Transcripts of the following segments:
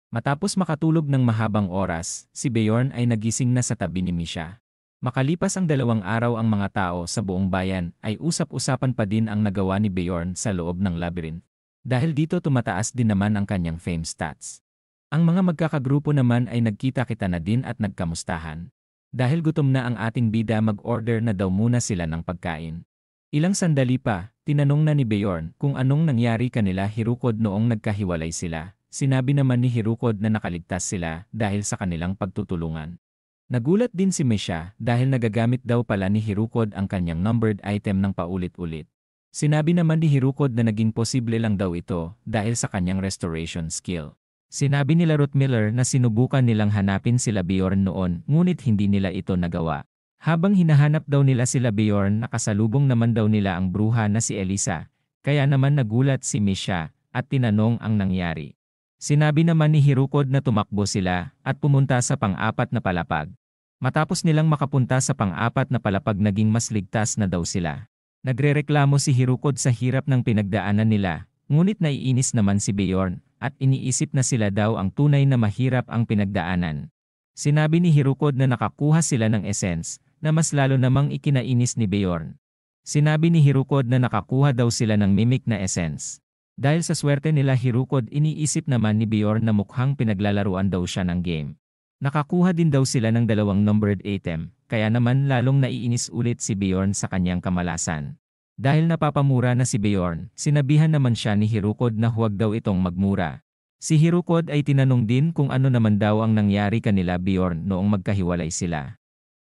Matapos makatulog ng mahabang oras, si Bjorn ay nagising na sa tabi ni Misha. Makalipas ang 2 araw ang mga tao sa buong bayan ay usap-usapan pa din ang nagawa ni Bjorn sa loob ng labyrinth. Dahil dito tumataas din naman ang kanyang fame stats. Ang mga magkakagrupo naman ay nagkita-kita na din at nagkamustahan. Dahil gutom na ang ating bida mag-order na daw muna sila ng pagkain. Ilang sandali pa, tinanong na ni Bjorn kung anong nangyari kanila Hirukod noong nagkahiwalay sila. Sinabi naman ni Hirukod na nakaligtas sila dahil sa kanilang pagtutulungan. Nagulat din si Misha dahil nagagamit daw pala ni Hirukod ang kanyang numbered item ng paulit-ulit. Sinabi naman ni Hirukod na naging posible lang daw ito dahil sa kanyang restoration skill. Sinabi nila Ruth Miller na sinubukan nilang hanapin sila Bjorn noon ngunit hindi nila ito nagawa. Habang hinahanap daw nila sila Bjorn nakasalubong naman daw nila ang bruha na si Elisa, kaya naman nagulat si Misha at tinanong ang nangyari. Sinabi naman ni Hirukod na tumakbo sila at pumunta sa pang-apat na palapag. Matapos nilang makapunta sa pang-apat na palapag naging mas ligtas na daw sila. Nagrereklamo si Hirukod sa hirap ng pinagdaanan nila, ngunit naiinis naman si Bjorn at iniisip na sila daw ang tunay na mahirap ang pinagdaanan. Sinabi ni Hirukod na nakakuha sila ng essence na mas lalo namang ikinainis ni Bjorn. Sinabi ni Hirukod na nakakuha daw sila ng mimic na essence. Dahil sa swerte nila Hirukod iniisip naman ni Bjorn na mukhang pinaglalaruan daw siya ng game. Nakakuha din daw sila ng 2 numbered item, kaya naman lalong naiinis ulit si Bjorn sa kanyang kamalasan. Dahil napapamura na si Bjorn, sinabihan naman siya ni Hirukod na huwag daw itong magmura. Si Hirukod ay tinanong din kung ano naman daw ang nangyari kanila Bjorn noong magkahiwalay sila.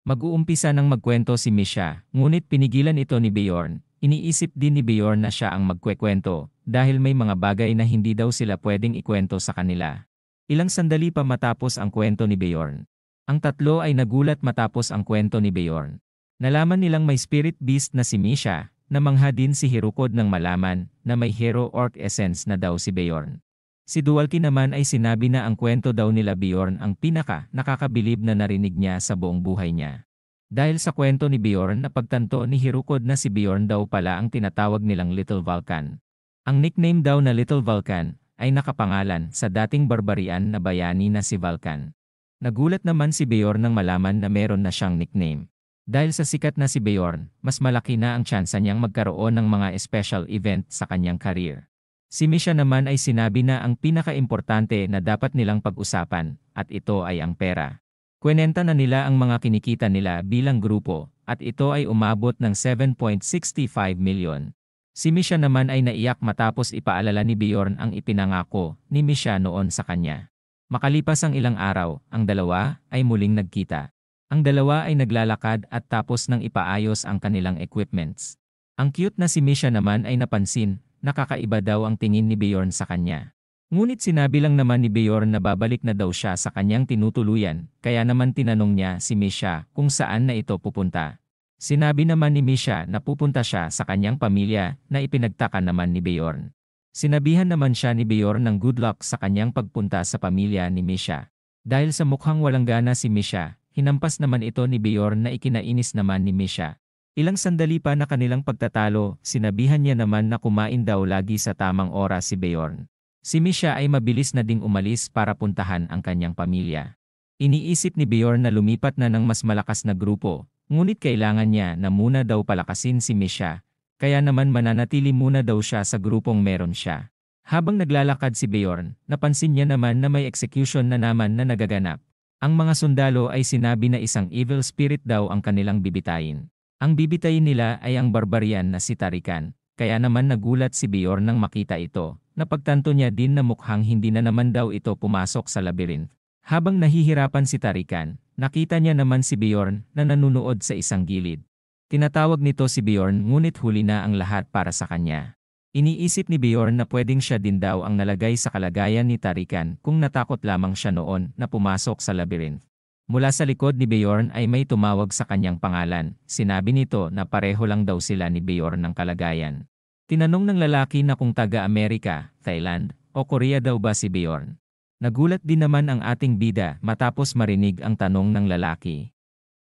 Mag-uumpisa ng magkwento si Misha, ngunit pinigilan ito ni Bjorn. Iniisip din ni Bjorn na siya ang magkwekwento dahil may mga bagay na hindi daw sila pwedeng ikwento sa kanila. Ilang sandali pa matapos ang kwento ni Bjorn. Ang tatlo ay nagulat matapos ang kwento ni Bjorn. Nalaman nilang may spirit beast na si Misha, namangha din si Hirukod nang malaman na may hero orc essence na daw si Bjorn. Si Dualki naman ay sinabi na ang kwento daw nila Bjorn ang pinaka nakakabilib na narinig niya sa buong buhay niya. Dahil sa kwento ni Bjorn napagtanto ni Hirukod na si Bjorn daw pala ang tinatawag nilang Little Vulcan. Ang nickname daw na Little Vulcan ay nakapangalan sa dating barbarian na bayani na si Vulcan. Nagulat naman si Bjorn nang malaman na meron na siyang nickname. Dahil sa sikat na si Bjorn, mas malaki na ang tsansa niyang magkaroon ng mga special event sa kanyang career. Si Misha naman ay sinabi na ang pinaka-importante na dapat nilang pag-usapan at ito ay ang pera. Kwenenta na nila ang mga kinikita nila bilang grupo at ito ay umabot ng 7.65 million. Si Misha naman ay naiyak matapos ipaalala ni Bjorn ang ipinangako ni Misha noon sa kanya. Makalipas ang ilang araw, ang dalawa ay muling nagkita. Ang dalawa ay naglalakad at tapos nang ipaayos ang kanilang equipments. Ang cute na si Misha naman ay napansin, nakakaiba daw ang tingin ni Bjorn sa kanya. Ngunit sinabi lang naman ni Bjorn na babalik na daw siya sa kanyang tinutuluyan, kaya naman tinanong niya si Misha kung saan na ito pupunta. Sinabi naman ni Misha na pupunta siya sa kanyang pamilya na ipinagtaka naman ni Bjorn. Sinabihan naman siya ni Bjorn ng good luck sa kanyang pagpunta sa pamilya ni Misha. Dahil sa mukhang walang gana si Misha, hinampas naman ito ni Bjorn na ikinainis naman ni Misha. Ilang sandali pa na kanilang pagtatalo, sinabihan niya naman na kumain daw lagi sa tamang oras si Bjorn. Si Misha ay mabilis na ding umalis para puntahan ang kanyang pamilya. Iniisip ni Bjorn na lumipat na ng mas malakas na grupo, ngunit kailangan niya na muna daw palakasin si Misha, kaya naman mananatili muna daw siya sa grupong meron siya. Habang naglalakad si Bjorn, napansin niya naman na may execution na naman na nagaganap. Ang mga sundalo ay sinabi na isang evil spirit daw ang kanilang bibitayin. Ang bibitayin nila ay ang barbarian na si Tarikan, kaya naman nagulat si Bjorn nang makita ito. Napagtanto niya din na mukhang hindi na naman daw ito pumasok sa labyrinth. Habang nahihirapan si Tarikan, nakita niya naman si Bjorn na nanunood sa isang gilid. Tinatawag nito si Bjorn ngunit huli na ang lahat para sa kanya. Iniisip ni Bjorn na pwedeng siya din daw ang nalagay sa kalagayan ni Tarikan kung natakot lamang siya noon na pumasok sa labyrinth. Mula sa likod ni Bjorn ay may tumawag sa kanyang pangalan. Sinabi nito na pareho lang daw sila ni Bjorn ng kalagayan. Tinanong ng lalaki na kung taga-Amerika, Thailand, o Korea daw ba si Bjorn. Nagulat din naman ang ating bida matapos marinig ang tanong ng lalaki.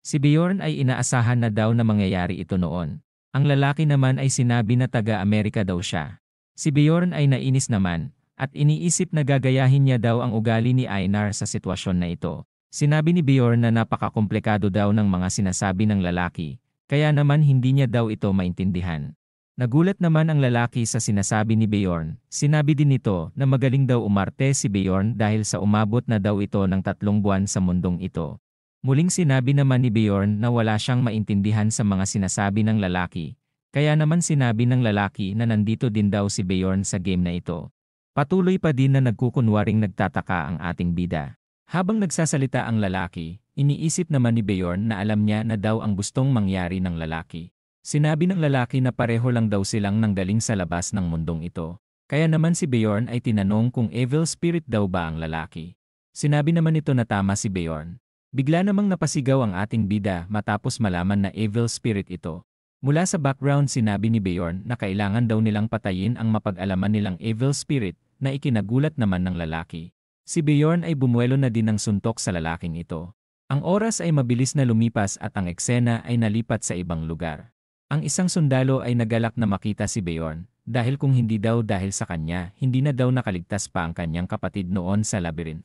Si Bjorn ay inaasahan na daw na mangyayari ito noon. Ang lalaki naman ay sinabi na taga-Amerika daw siya. Si Bjorn ay nainis naman at iniisip na gagayahin niya daw ang ugali ni Einar sa sitwasyon na ito. Sinabi ni Bjorn na napakakomplikado daw ng mga sinasabi ng lalaki, kaya naman hindi niya daw ito maintindihan. Nagulat naman ang lalaki sa sinasabi ni Bjorn. Sinabi din nito na magaling daw umarte si Bjorn dahil sa umabot na daw ito ng 3 buwan sa mundong ito. Muling sinabi naman ni Bjorn na wala siyang maintindihan sa mga sinasabi ng lalaki, kaya naman sinabi ng lalaki na nandito din daw si Bjorn sa game na ito. Patuloy pa din na nagkukunwaring nagtataka ang ating bida. Habang nagsasalita ang lalaki, iniisip naman ni Bjorn na alam niya na daw ang gustong mangyari ng lalaki. Sinabi ng lalaki na pareho lang daw silang nanggaling sa labas ng mundong ito. Kaya naman si Bjorn ay tinanong kung evil spirit daw ba ang lalaki. Sinabi naman nito na tama si Bjorn. Bigla namang napasigaw ang ating bida matapos malaman na evil spirit ito. Mula sa background sinabi ni Bjorn na kailangan daw nilang patayin ang mapag-alaman nilang evil spirit na ikinagulat naman ng lalaki. Si Bjorn ay bumuelo na din ng suntok sa lalaking ito. Ang oras ay mabilis na lumipas at ang eksena ay nalipat sa ibang lugar. Ang isang sundalo ay nagalak na makita si Bjorn dahil kung hindi daw dahil sa kanya, hindi na daw nakaligtas pa ang kanyang kapatid noon sa labyrinth.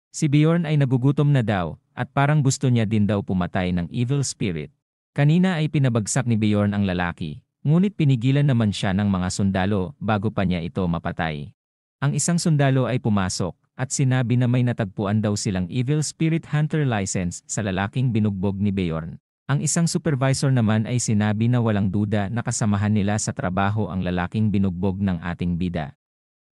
Si Bjorn ay nagugutom na daw at parang gusto niya din daw pumatay ng evil spirit. Kanina ay pinabagsak ni Bjorn ang lalaki, ngunit pinigilan naman siya ng mga sundalo bago pa niya ito mapatay. Ang isang sundalo ay pumasok at sinabi na may natagpuan daw silang evil spirit hunter license sa lalaking binugbog ni Bjorn. Ang isang supervisor naman ay sinabi na walang duda na kasamahan nila sa trabaho ang lalaking binugbog ng ating bida.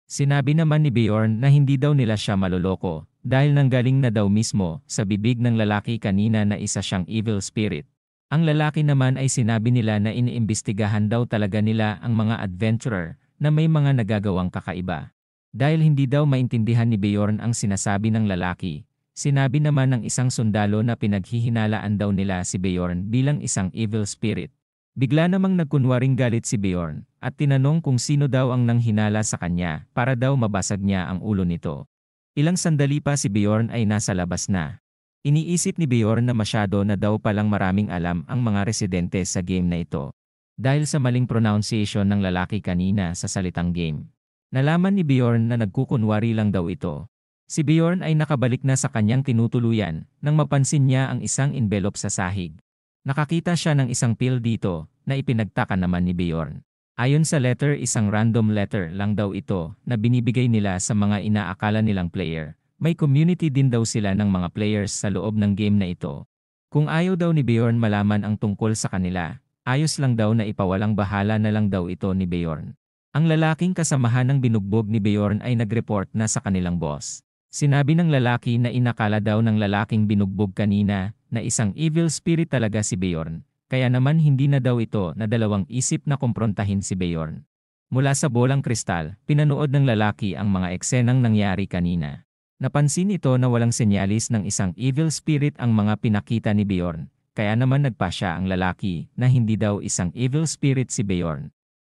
Sinabi naman ni Bjorn na hindi daw nila siya maloloko dahil nanggaling na daw mismo sa bibig ng lalaki kanina na isa siyang evil spirit. Ang lalaki naman ay sinabi nila na iniimbestigahan daw talaga nila ang mga adventurer na may mga nagagawang kakaiba. Dahil hindi daw maintindihan ni Bjorn ang sinasabi ng lalaki, sinabi naman ng isang sundalo na pinaghihinalaan daw nila si Bjorn bilang isang evil spirit. Bigla namang nagkunwaring galit si Bjorn at tinanong kung sino daw ang nanghinala sa kanya para daw mabasag niya ang ulo nito. Ilang sandali pa si Bjorn ay nasa labas na. Iniisip ni Bjorn na masyado na daw palang maraming alam ang mga residente sa game na ito. Dahil sa maling pronunciation ng lalaki kanina sa salitang game. Nalaman ni Bjorn na nagkukunwari lang daw ito. Si Bjorn ay nakabalik na sa kanyang tinutuluyan nang mapansin niya ang isang envelope sa sahig. Nakakita siya ng isang pill dito na ipinagtaka naman ni Bjorn. Ayon sa letter, isang random letter lang daw ito na binibigay nila sa mga inaakala nilang player. May community din daw sila ng mga players sa loob ng game na ito. Kung ayaw daw ni Bjorn malaman ang tungkol sa kanila, ayos lang daw na ipawalang bahala na lang daw ito ni Bjorn. Ang lalaking kasamahan ng binugbog ni Bjorn ay nag-report na sa kanilang boss. Sinabi ng lalaki na inakala daw ng lalaking binugbog kanina na isang evil spirit talaga si Bjorn, kaya naman hindi na daw ito na dalawang isip na kumprontahin si Bjorn. Mula sa bolang kristal, pinanood ng lalaki ang mga eksenang nangyari kanina. Napansin ito na walang senyalis ng isang evil spirit ang mga pinakita ni Bjorn, kaya naman nagpasya ang lalaki na hindi daw isang evil spirit si Bjorn.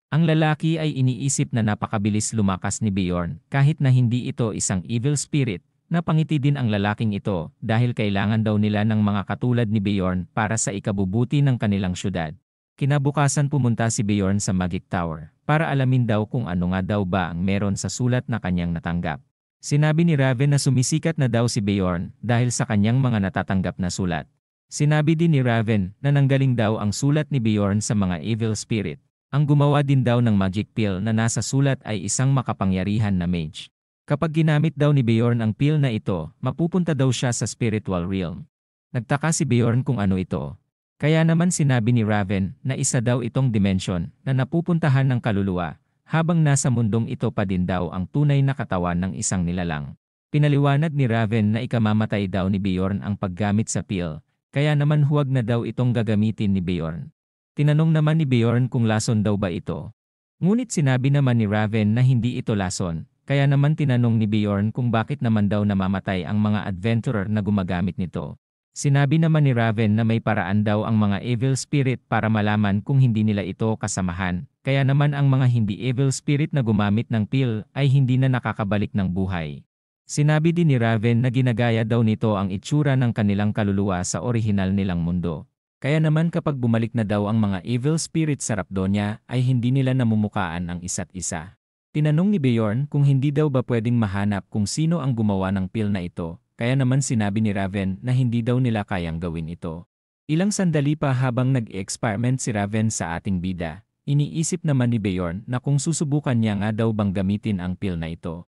Ang lalaki ay iniisip na napakabilis lumakas ni Bjorn kahit na hindi ito isang evil spirit. Napangiti din ang lalaking ito dahil kailangan daw nila ng mga katulad ni Bjorn para sa ikabubuti ng kanilang syudad. Kinabukasan pumunta si Bjorn sa Magic Tower para alamin daw kung ano nga daw ba ang meron sa sulat na kanyang natanggap. Sinabi ni Raven na sumisikat na daw si Bjorn dahil sa kanyang mga natatanggap na sulat. Sinabi din ni Raven na nanggaling daw ang sulat ni Bjorn sa mga evil spirit. Ang gumawa din daw ng magic pill na nasa sulat ay isang makapangyarihan na mage. Kapag ginamit daw ni Bjorn ang pill na ito, mapupunta daw siya sa spiritual realm. Nagtaka si Bjorn kung ano ito. Kaya naman sinabi ni Raven na isa daw itong dimension na napupuntahan ng kaluluwa, habang nasa mundong ito pa din daw ang tunay na katawan ng isang nilalang. Pinaliwanag ni Raven na ikamamatay daw ni Bjorn ang paggamit sa pill, kaya naman huwag na daw itong gagamitin ni Bjorn. Tinanong naman ni Bjorn kung lason daw ba ito. Ngunit sinabi naman ni Raven na hindi ito lason, kaya naman tinanong ni Bjorn kung bakit naman daw namamatay ang mga adventurer na gumagamit nito. Sinabi naman ni Raven na may paraan daw ang mga evil spirit para malaman kung hindi nila ito kasamahan, kaya naman ang mga hindi evil spirit na gumamit ng pill ay hindi na nakakabalik ng buhay. Sinabi din ni Raven na ginagaya daw nito ang itsura ng kanilang kaluluwa sa orihinal nilang mundo. Kaya naman kapag bumalik na daw ang mga evil spirit sa Rapdonia ay hindi nila namumukaan ang isa't isa. Tinanong ni Bjorn kung hindi daw ba pwedeng mahanap kung sino ang gumawa ng pill na ito, kaya naman sinabi ni Raven na hindi daw nila kayang gawin ito. Ilang sandali pa habang nag-experiment si Raven sa ating bida, iniisip naman ni Bjorn na kung susubukan niya nga daw bang gamitin ang pill na ito.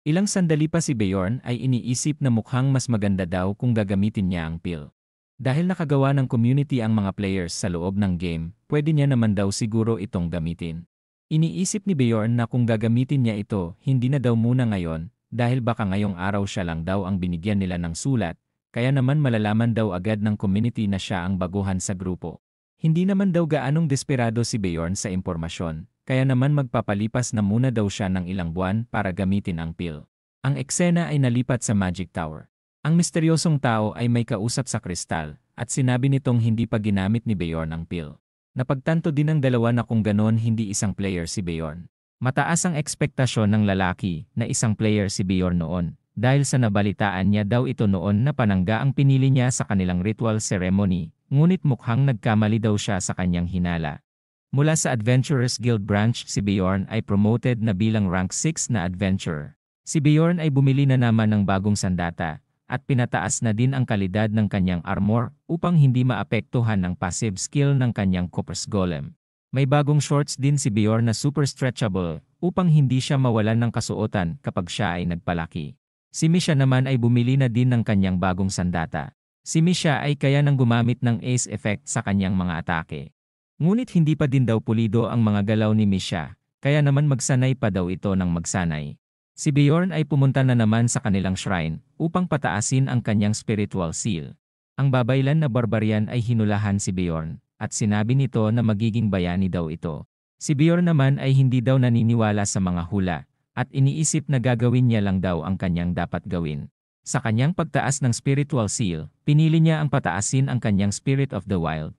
Ilang sandali pa si Bjorn ay iniisip na mukhang mas maganda daw kung gagamitin niya ang pill. Dahil nakagawa ng community ang mga players sa loob ng game, pwede niya naman daw siguro itong gamitin. Iniisip ni Bjorn na kung gagamitin niya ito, hindi na daw muna ngayon, dahil baka ngayong araw siya lang daw ang binigyan nila ng sulat, kaya naman malalaman daw agad ng community na siya ang baguhan sa grupo. Hindi naman daw gaanong desperado si Bjorn sa impormasyon, kaya naman magpapalipas na muna daw siya ng ilang buwan para gamitin ang pill. Ang eksena ay nalipat sa Magic Tower. Ang misteryosong tao ay may kausap sa kristal, at sinabi nitong hindi pa ginamit ni Bjorn ang pill. Napagtanto din ng dalawa na kung ganon hindi isang player si Bjorn. Mataas ang ekspektasyon ng lalaki na isang player si Bjorn noon, dahil sa nabalitaan niya daw ito noon na panangga ang pinili niya sa kanilang ritual ceremony, ngunit mukhang nagkamali daw siya sa kanyang hinala. Mula sa Adventurers Guild branch, si Bjorn ay promoted na bilang rank 6 na adventurer. Si Bjorn ay bumili na naman ng bagong sandata, at pinataas na din ang kalidad ng kanyang armor upang hindi maapektuhan ng passive skill ng kanyang Copper's Golem. May bagong shorts din si Bjorn na super stretchable upang hindi siya mawalan ng kasuotan kapag siya ay nagpalaki. Si Misha naman ay bumili na din ng kanyang bagong sandata. Si Misha ay kaya nang gumamit ng ace effect sa kanyang mga atake. Ngunit hindi pa din daw pulido ang mga galaw ni Misha, kaya naman magsanay pa daw ito ng magsanay. Si Bjorn ay pumunta na naman sa kanilang shrine upang pataasin ang kanyang spiritual seal. Ang babaylan na barbarian ay hinulahan si Bjorn at sinabi nito na magiging bayani daw ito. Si Bjorn naman ay hindi daw naniniwala sa mga hula at iniisip na gagawin niya lang daw ang kanyang dapat gawin. Sa kanyang pagtaas ng spiritual seal, pinili niya ang pataasin ang kanyang spirit of the wild.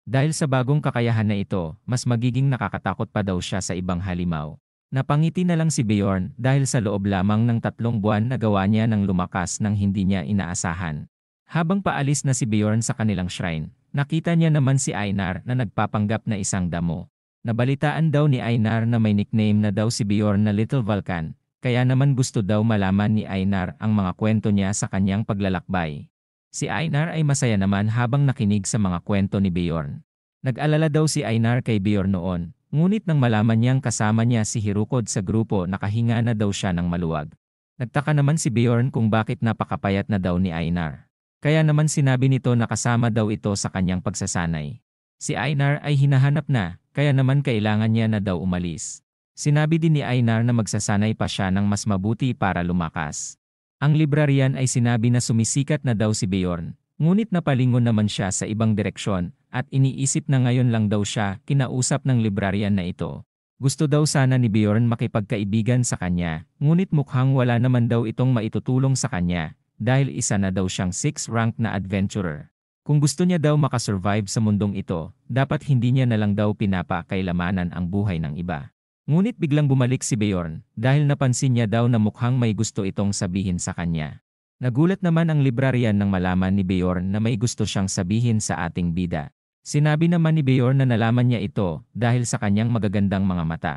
Dahil sa bagong kakayahan na ito, mas magiging nakakatakot pa daw siya sa ibang halimaw. Napangiti na lang si Bjorn dahil sa loob lamang ng 3 buwan nagawa niya ng lumakas nang hindi niya inaasahan. Habang paalis na si Bjorn sa kanilang shrine, nakita niya naman si Einar na nagpapanggap na isang damo. Nabalitaan daw ni Einar na may nickname na daw si Bjorn na Little Vulcan, kaya naman gusto daw malaman ni Einar ang mga kwento niya sa kanyang paglalakbay. Si Einar ay masaya naman habang nakinig sa mga kwento ni Bjorn. Nag-alala daw si Einar kay Bjorn noon. Ngunit nang malaman niyang kasama niya si Hirukod sa grupo, nakahinga na daw siya ng maluwag. Nagtaka naman si Bjorn kung bakit napakapayat na daw ni Einar. Kaya naman sinabi nito na kasama daw ito sa kanyang pagsasanay. Si Einar ay hinahanap na, kaya naman kailangan niya na daw umalis. Sinabi din ni Einar na magsasanay pa siya ng mas mabuti para lumakas. Ang librarian ay sinabi na sumisikat na daw si Bjorn, ngunit napalingon naman siya sa ibang direksyon. At iniisip na ngayon lang daw siya kinausap ng librarian na ito. Gusto daw sana ni Bjorn makipagkaibigan sa kanya, ngunit mukhang wala naman daw itong maitutulong sa kanya, dahil isa na daw siyang 6 rank na adventurer. Kung gusto niya daw makasurvive sa mundong ito, dapat hindi niya na lang daw pinapakailamanan ang buhay ng iba. Ngunit biglang bumalik si Bjorn, dahil napansin niya daw na mukhang may gusto itong sabihin sa kanya. Nagulat naman ang librarian nang malaman ni Bjorn na may gusto siyang sabihin sa ating bida. Sinabi naman ni Bjorn na nalaman niya ito dahil sa kanyang magagandang mga mata.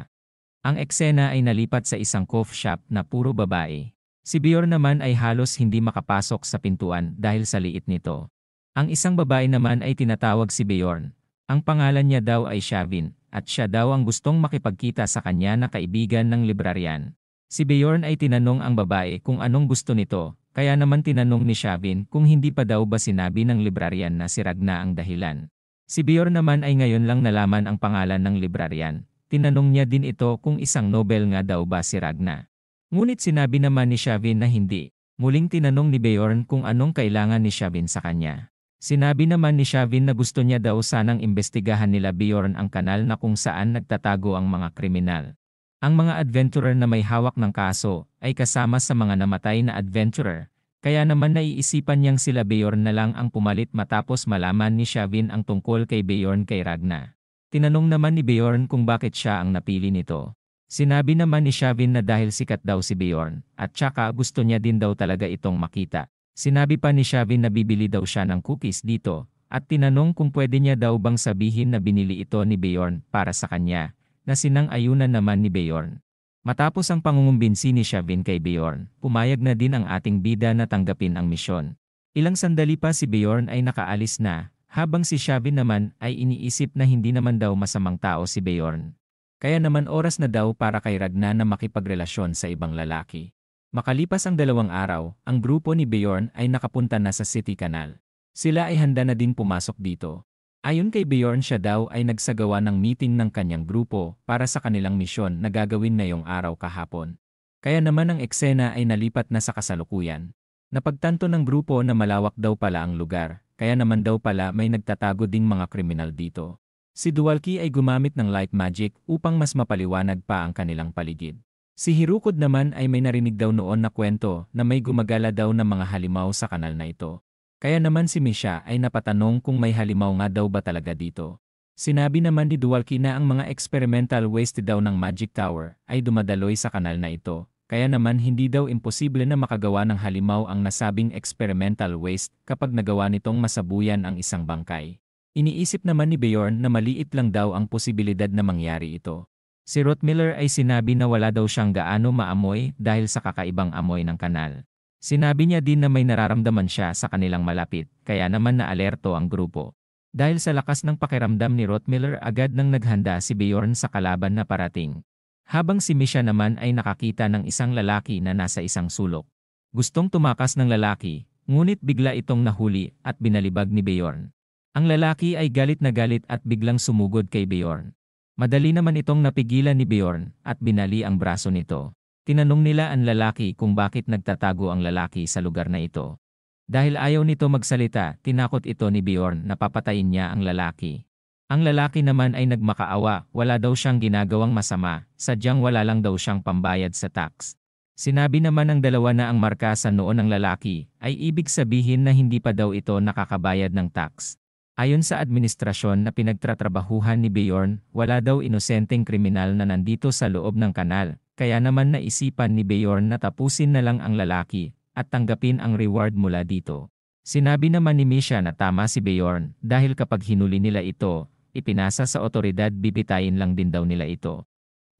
Ang eksena ay nalipat sa isang coffee shop na puro babae. Si Bjorn naman ay halos hindi makapasok sa pintuan dahil sa liit nito. Ang isang babae naman ay tinatawag si Bjorn. Ang pangalan niya daw ay Shavin, at siya daw ang gustong makipagkita sa kanya na kaibigan ng librarian. Si Bjorn ay tinanong ang babae kung anong gusto nito, kaya naman tinanong ni Shavin kung hindi pa daw ba sinabi ng librarian na si Ragna ang dahilan. Si Bjorn naman ay ngayon lang nalaman ang pangalan ng librarian. Tinanong niya din ito kung isang Nobel nga daw ba si Ragna. Ngunit sinabi naman ni Shavin na hindi. Muling tinanong ni Bjorn kung anong kailangan ni Shavin sa kanya. Sinabi naman ni Shavin na gusto niya daw sanang imbestigahan nila Bjorn ang kanal na kung saan nagtatago ang mga kriminal. Ang mga adventurer na may hawak ng kaso ay kasama sa mga namatay na adventurer. Kaya naman naiisipan niyang sila Bjorn na lang ang pumalit matapos malaman ni Shavin ang tungkol kay Bjorn kay Ragna. Tinanong naman ni Bjorn kung bakit siya ang napili nito. Sinabi naman ni Shavin na dahil sikat daw si Bjorn, at tsaka gusto niya din daw talaga itong makita. Sinabi pa ni Shavin na bibili daw siya ng cookies dito, at tinanong kung pwede niya daw bang sabihin na binili ito ni Bjorn para sa kanya, na sinang-ayunan naman ni Bjorn. Matapos ang pangungumbinsi ni Shavin kay Bjorn, pumayag na din ang ating bida na tanggapin ang misyon. Ilang sandali pa si Bjorn ay nakaalis na, habang si Shavin naman ay iniisip na hindi naman daw masamang tao si Bjorn. Kaya naman oras na daw para kay Ragnar na makipagrelasyon sa ibang lalaki. Makalipas ang 2 araw, ang grupo ni Bjorn ay nakapunta na sa City Canal. Sila ay handa na din pumasok dito. Ayon kay Bjorn, siya daw ay nagsagawa ng meeting ng kanyang grupo para sa kanilang misyon na gagawin ngayong araw kahapon. Kaya naman ang eksena ay nalipat na sa kasalukuyan. Napagtanto ng grupo na malawak daw pala ang lugar, kaya naman daw pala may nagtatago ding mga kriminal dito. Si Duwalki ay gumamit ng light magic upang mas mapaliwanag pa ang kanilang paligid. Si Hirukod naman ay may narinig daw noon na kwento na may gumagala daw ng mga halimaw sa kanal na ito. Kaya naman si Misha ay napatanong kung may halimaw nga daw ba talaga dito. Sinabi naman ni Duwalki na ang mga experimental waste daw ng Magic Tower ay dumadaloy sa kanal na ito. Kaya naman hindi daw imposible na makagawa ng halimaw ang nasabing experimental waste kapag nagawa nitong masabuyan ang isang bangkay. Iniisip naman ni Bjorn na maliit lang daw ang posibilidad na mangyari ito. Si Rottmiller ay sinabi na wala daw siyang gaano maamoy dahil sa kakaibang amoy ng kanal. Sinabi niya din na may nararamdaman siya sa kanilang malapit, kaya naman naalerto ang grupo. Dahil sa lakas ng pakiramdam ni Rottmiller, agad nang naghanda si Bjorn sa kalaban na parating. Habang si Misha naman ay nakakita ng isang lalaki na nasa isang sulok. Gustong tumakas ng lalaki, ngunit bigla itong nahuli at binalibag ni Bjorn. Ang lalaki ay galit na galit at biglang sumugod kay Bjorn. Madali naman itong napigilan ni Bjorn at binali ang braso nito. Tinanong nila ang lalaki kung bakit nagtatago ang lalaki sa lugar na ito. Dahil ayaw nito magsalita, tinakot ito ni Bjorn na papatayin niya ang lalaki. Ang lalaki naman ay nagmakaawa, wala daw siyang ginagawang masama, sadyang wala lang daw siyang pambayad sa tax. Sinabi naman ng dalawa na ang marka sa noo ng lalaki ay ibig sabihin na hindi pa daw ito nakakabayad ng tax. Ayon sa administrasyon na pinagtatrabahuhan ni Bjorn, wala daw inosenteng kriminal na nandito sa loob ng kanal, kaya naman naisipan ni Bjorn na tapusin na lang ang lalaki at tanggapin ang reward mula dito. Sinabi naman ni Misha na tama si Bjorn dahil kapag hinuli nila ito, ipinasa sa otoridad, bibitayin lang din daw nila ito.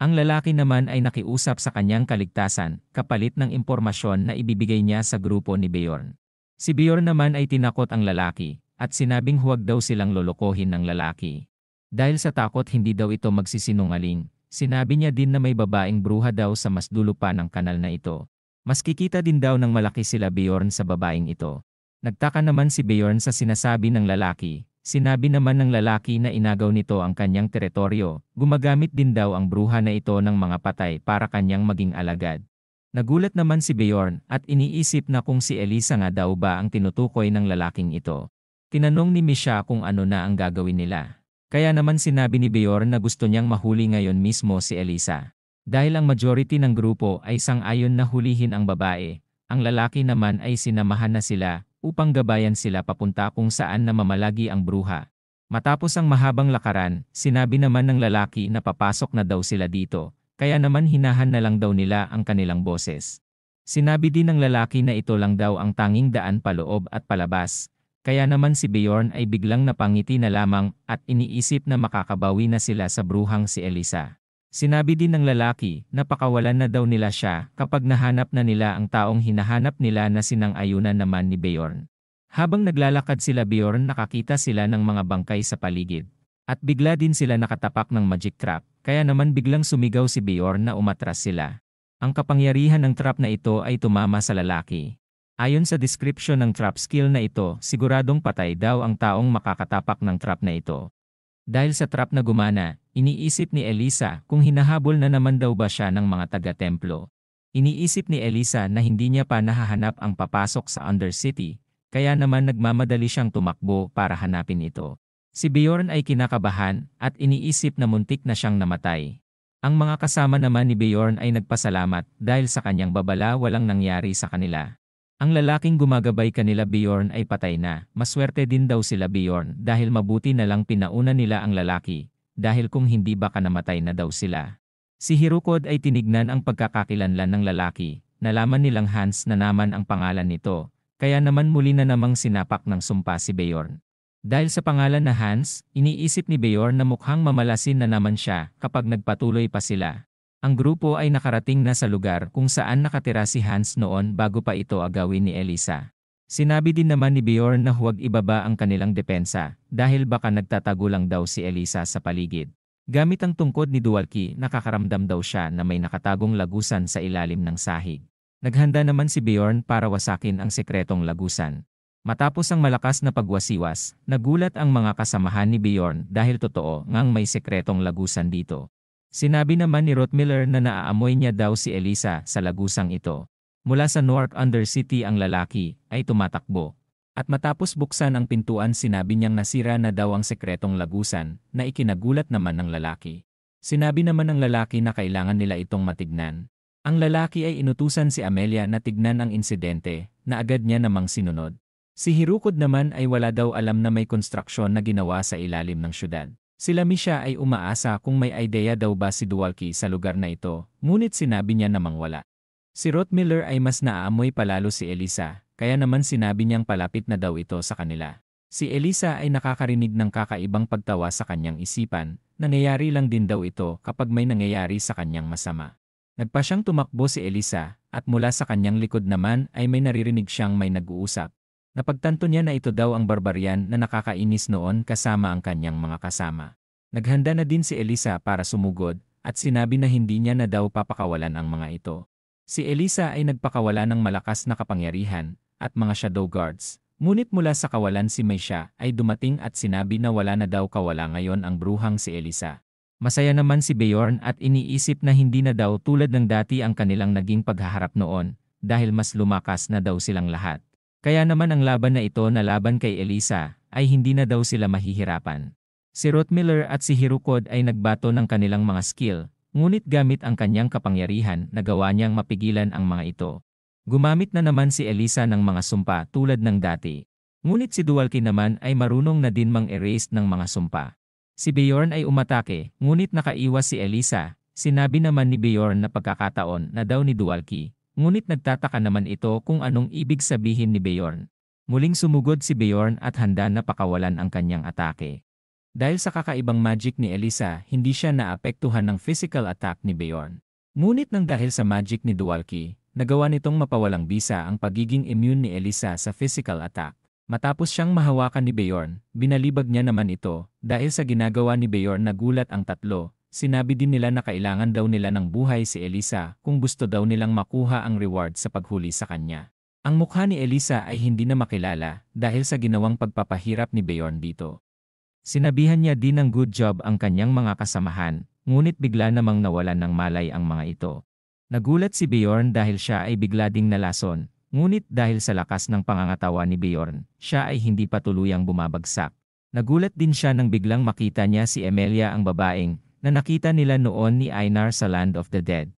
Ang lalaki naman ay nakiusap sa kanyang kaligtasan kapalit ng impormasyon na ibibigay niya sa grupo ni Bjorn. Si Bjorn naman ay tinakot ang lalaki at sinabing huwag daw silang lolokohin ng lalaki. Dahil sa takot hindi daw ito magsisinungaling, sinabi niya din na may babaeng bruha daw sa mas dulo pa ng kanal na ito. Mas kikita din daw ng malaki sila Bjorn sa babaeng ito. Nagtaka naman si Bjorn sa sinasabi ng lalaki. Sinabi naman ng lalaki na inagaw nito ang kanyang teritoryo, gumagamit din daw ang bruha na ito ng mga patay para kanyang maging alagad. Nagulat naman si Bjorn at iniisip na kung si Elisa nga daw ba ang tinutukoy ng lalaking ito. Tinanong ni Misha kung ano na ang gagawin nila. Kaya naman sinabi ni Bjorn na gusto niyang mahuli ngayon mismo si Elisa. Dahil ang majority ng grupo ay sang-ayon na hulihin ang babae, ang lalaki naman ay sinamahan na sila upang gabayan sila papunta kung saan na mamalagi ang bruha. Matapos ang mahabang lakaran, sinabi naman ng lalaki na papasok na daw sila dito, kaya naman hinahan na lang daw nila ang kanilang boses. Sinabi din ng lalaki na ito lang daw ang tanging daan paloob at palabas. Kaya naman si Bjorn ay biglang napangiti na lamang at iniisip na makakabawi na sila sa bruhang si Elisa. Sinabi din ng lalaki na pakawalan na daw nila siya kapag nahanap na nila ang taong hinahanap nila na sinang-ayunan naman ni Bjorn. Habang naglalakad sila Bjorn, nakakita sila ng mga bangkay sa paligid. At bigla din sila nakatapak ng magic trap, kaya naman biglang sumigaw si Bjorn na umatras sila. Ang kapangyarihan ng trap na ito ay tumama sa lalaki. Ayon sa description ng trap skill na ito, siguradong patay daw ang taong makakatapak ng trap na ito. Dahil sa trap na gumana, iniisip ni Elisa kung hinahabol na naman daw ba siya ng mga taga-templo. Iniisip ni Elisa na hindi niya pa nahahanap ang papasok sa Undercity, kaya naman nagmamadali siyang tumakbo para hanapin ito. Si Bjorn ay kinakabahan at iniisip na muntik na siyang namatay. Ang mga kasama naman ni Bjorn ay nagpasalamat dahil sa kanyang babala walang nangyari sa kanila. Ang lalaking gumagabay kanila Bjorn ay patay na, maswerte din daw sila Bjorn dahil mabuti na lang pinauna nila ang lalaki, dahil kung hindi baka namatay na daw sila. Si Hirukod ay tinignan ang pagkakakilanlan ng lalaki, nalaman nilang Hans na naman ang pangalan nito, kaya naman muli na namang sinapak ng sumpa si Bjorn. Dahil sa pangalan na Hans, iniisip ni Bjorn na mukhang mamalasin na naman siya kapag nagpatuloy pa sila. Ang grupo ay nakarating na sa lugar kung saan nakatira si Hans noon bago pa ito agawin ni Elisa. Sinabi din naman ni Bjorn na huwag ibaba ang kanilang depensa dahil baka nagtatago lang daw si Elisa sa paligid. Gamit ang tungkod ni Duwalki, nakakaramdam daw siya na may nakatagong lagusan sa ilalim ng sahig. Naghanda naman si Bjorn para wasakin ang sekretong lagusan. Matapos ang malakas na pagwasiwas, nagulat ang mga kasamahan ni Bjorn dahil totoo ngang may sekretong lagusan dito. Sinabi naman ni Rottmiller na naaamoy niya daw si Elisa sa lagusang ito. Mula sa North Undercity ang lalaki ay tumatakbo. At matapos buksan ang pintuan, sinabi niyang nasira na daw ang sekretong lagusan na ikinagulat naman ng lalaki. Sinabi naman ng lalaki na kailangan nila itong matignan. Ang lalaki ay inutusan si Amelia na tignan ang insidente na agad niya namang sinunod. Si Hirukod naman ay wala daw alam na may konstruksyon na ginawa sa ilalim ng syudad. Sila Misha ay umaasa kung may idea daw ba si Duwalki sa lugar na ito, ngunit sinabi niya namang wala. Si Rottmiller ay mas naaamoy palalo si Elisa, kaya naman sinabi niyang palapit na daw ito sa kanila. Si Elisa ay nakakarinig ng kakaibang pagtawa sa kanyang isipan, nangyayari lang din daw ito kapag may nangyayari sa kanyang masama. Nagpa siyang tumakbo si Elisa, at mula sa kanyang likod naman ay may naririnig siyang may nag-uusap. Napagtanto niya na ito daw ang barbarian na nakakainis noon kasama ang kanyang mga kasama. Naghanda na din si Elisa para sumugod, at sinabi na hindi niya na daw papakawalan ang mga ito. Si Elisa ay nagpakawala ng malakas na kapangyarihan at mga shadow guards. Ngunit mula sa kawalan si Misha ay dumating at sinabi na wala na daw kawala ngayon ang bruhang si Elisa. Masaya naman si Bjorn at iniisip na hindi na daw tulad ng dati ang kanilang naging paghaharap noon dahil mas lumakas na daw silang lahat. Kaya naman ang laban na ito na laban kay Elisa ay hindi na daw sila mahihirapan. Si Rottmiller at si Hirukod ay nagbato ng kanilang mga skill. Ngunit gamit ang kanyang kapangyarihan, nagawa niyang mapigilan ang mga ito. Gumamit na naman si Elisa ng mga sumpa tulad ng dati. Ngunit si Duwalki naman ay marunong na din mang-erase ng mga sumpa. Si Bjorn ay umatake, ngunit nakaiwas si Elisa. Sinabi naman ni Bjorn na pagkakataon na daw ni Duwalki. Ngunit nagtataka naman ito kung anong ibig sabihin ni Bjorn. Muling sumugod si Bjorn at handa na pakawalan ang kanyang atake. Dahil sa kakaibang magic ni Elisa, hindi siya naapektuhan ng physical attack ni Bjorn. Ngunit nang dahil sa magic ni Duwalki, nagawa nitong mapawalang bisa ang pagiging immune ni Elisa sa physical attack. Matapos siyang mahawakan ni Bjorn, binalibag niya naman ito. Dahil sa ginagawa ni Bjorn, nagulat ang tatlo. Sinabi din nila na kailangan daw nila ng buhay si Elisa kung gusto daw nilang makuha ang reward sa paghuli sa kanya. Ang mukha ni Elisa ay hindi na makilala dahil sa ginawang pagpapahirap ni Bjorn dito. Sinabihan niya din ng good job ang kanyang mga kasamahan, ngunit bigla namang nawalan ng malay ang mga ito. Nagulat si Bjorn dahil siya ay bigla ding nalason, ngunit dahil sa lakas ng pangangatawa ni Bjorn, siya ay hindi pa tuluyang bumabagsak. Nagulat din siya nang biglang makita niya si Amelia, ang babaeng na nakita nila noon ni Einar sa Land of the Dead.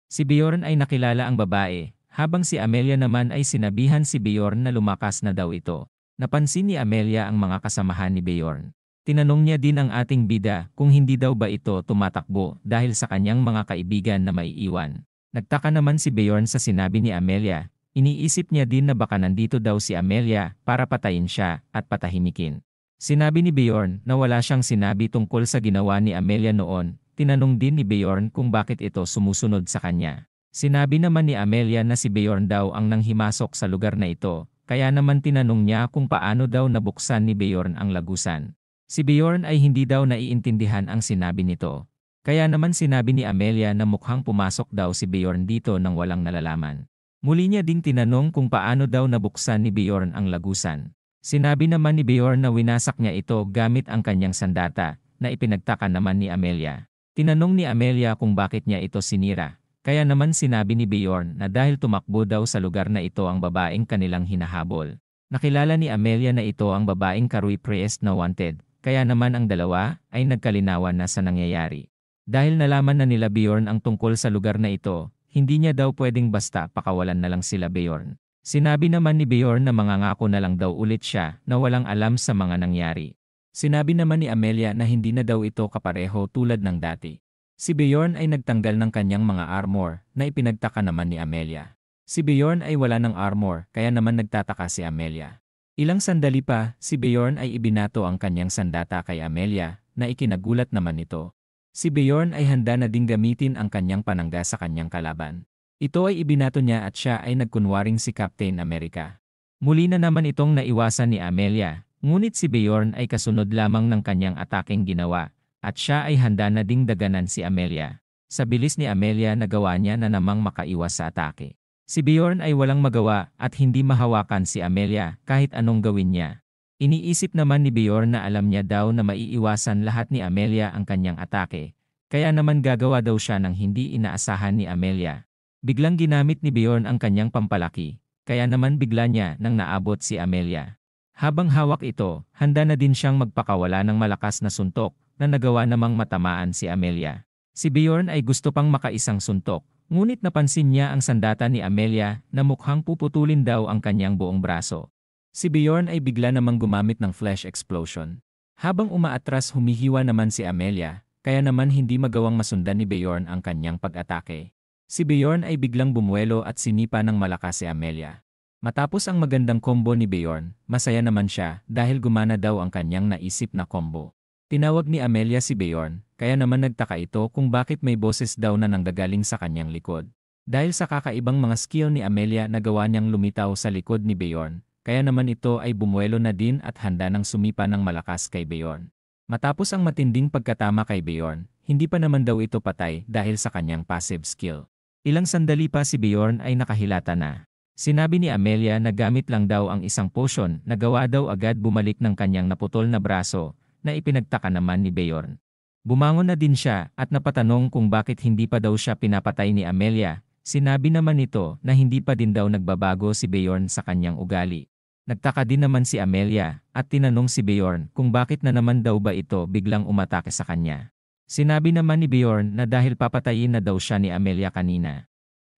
Si Bjorn ay nakilala ang babae, habang si Amelia naman ay sinabihan si Bjorn na lumakas na daw ito. Napansin ni Amelia ang mga kasamahan ni Bjorn. Tinanong niya din ang ating bida kung hindi daw ba ito tumatakbo dahil sa kanyang mga kaibigan na maiiwan. Nagtaka naman si Bjorn sa sinabi ni Amelia. Iniisip niya din na baka nandito daw si Amelia para patayin siya at patahimikin. Sinabi ni Bjorn na wala siyang sinabi tungkol sa ginawa ni Amelia noon. Tinanong din ni Bjorn kung bakit ito sumusunod sa kanya. Sinabi naman ni Amelia na si Bjorn daw ang nanghimasok sa lugar na ito, kaya naman tinanong niya kung paano daw nabuksan ni Bjorn ang lagusan. Si Bjorn ay hindi daw naiintindihan ang sinabi nito. Kaya naman sinabi ni Amelia na mukhang pumasok daw si Bjorn dito nang walang nalalaman. Muli niya ding tinanong kung paano daw nabuksan ni Bjorn ang lagusan. Sinabi naman ni Bjorn na winasak niya ito gamit ang kanyang sandata, na ipinagtaka naman ni Amelia. Tinanong ni Amelia kung bakit niya ito sinira. Kaya naman sinabi ni Bjorn na dahil tumakbo daw sa lugar na ito ang babaeng kanilang hinahabol. Nakilala ni Amelia na ito ang babaeng Karui Priest na wanted. Kaya naman ang dalawa ay nagkalinawan na sa nangyayari. Dahil nalaman na nila Bjorn ang tungkol sa lugar na ito, hindi niya daw pwedeng basta pakawalan na lang sila Bjorn. Sinabi naman ni Bjorn na mangangako na lang daw ulit siya na walang alam sa mga nangyari. Sinabi naman ni Amelia na hindi na daw ito kapareho tulad ng dati. Si Bjorn ay nagtanggal ng kanyang mga armor na ipinagtaka naman ni Amelia. Si Bjorn ay wala ng armor kaya naman nagtataka si Amelia. Ilang sandali pa, si Bjorn ay ibinato ang kanyang sandata kay Amelia na ikinagulat naman nito. Si Bjorn ay handa na ding gamitin ang kanyang panangga sa kanyang kalaban. Ito ay ibinato niya at siya ay nagkunwaring si Captain America. Muli na naman itong naiwasan ni Amelia, ngunit si Bjorn ay kasunod lamang ng kanyang ataking ginawa, at siya ay handa na ding daganan si Amelia. Sa bilis ni Amelia nagawa niya na namang makaiwas sa atake. Si Bjorn ay walang magawa at hindi mahawakan si Amelia kahit anong gawin niya. Iniisip naman ni Bjorn na alam niya daw na maiiwasan lahat ni Amelia ang kanyang atake, kaya naman gagawa daw siya ng hindi inaasahan ni Amelia. Biglang ginamit ni Bjorn ang kanyang pampalaki, kaya naman bigla niya nang naabot si Amelia. Habang hawak ito, handa na din siyang magpakawala ng malakas na suntok na nagawa namang matamaan si Amelia. Si Bjorn ay gusto pang makaisang suntok, ngunit napansin niya ang sandata ni Amelia na mukhang puputulin daw ang kanyang buong braso. Si Bjorn ay bigla namang gumamit ng flash explosion. Habang umaatras humihiwa naman si Amelia, kaya naman hindi magawang masundan ni Bjorn ang kanyang pag-atake. Si Bjorn ay biglang bumuelo at sinipa ng malakas si Amelia. Matapos ang magandang combo ni Bjorn, masaya naman siya dahil gumana daw ang kanyang naisip na combo. Tinawag ni Amelia si Bjorn, kaya naman nagtaka ito kung bakit may boses daw na nanggagaling sa kanyang likod. Dahil sa kakaibang mga skill ni Amelia nagawa niyang lumitaw sa likod ni Bjorn, kaya naman ito ay bumuelo na din at handa ng sumipa ng malakas kay Bjorn. Matapos ang matinding pagkatama kay Bjorn, hindi pa naman daw ito patay dahil sa kanyang passive skill. Ilang sandali pa si Bjorn ay nakahilata na. Sinabi ni Amelia na gamit lang daw ang isang potion na gawa daw agad bumalik ng kanyang naputol na braso na ipinagtaka naman ni Bjorn. Bumangon na din siya at napatanong kung bakit hindi pa daw siya pinapatay ni Amelia. Sinabi naman nito na hindi pa din daw nagbabago si Bjorn sa kanyang ugali. Nagtaka din naman si Amelia at tinanong si Bjorn kung bakit na naman daw ba ito biglang umatake sa kanya. Sinabi naman ni Bjorn na dahil papatayin na daw siya ni Amelia kanina.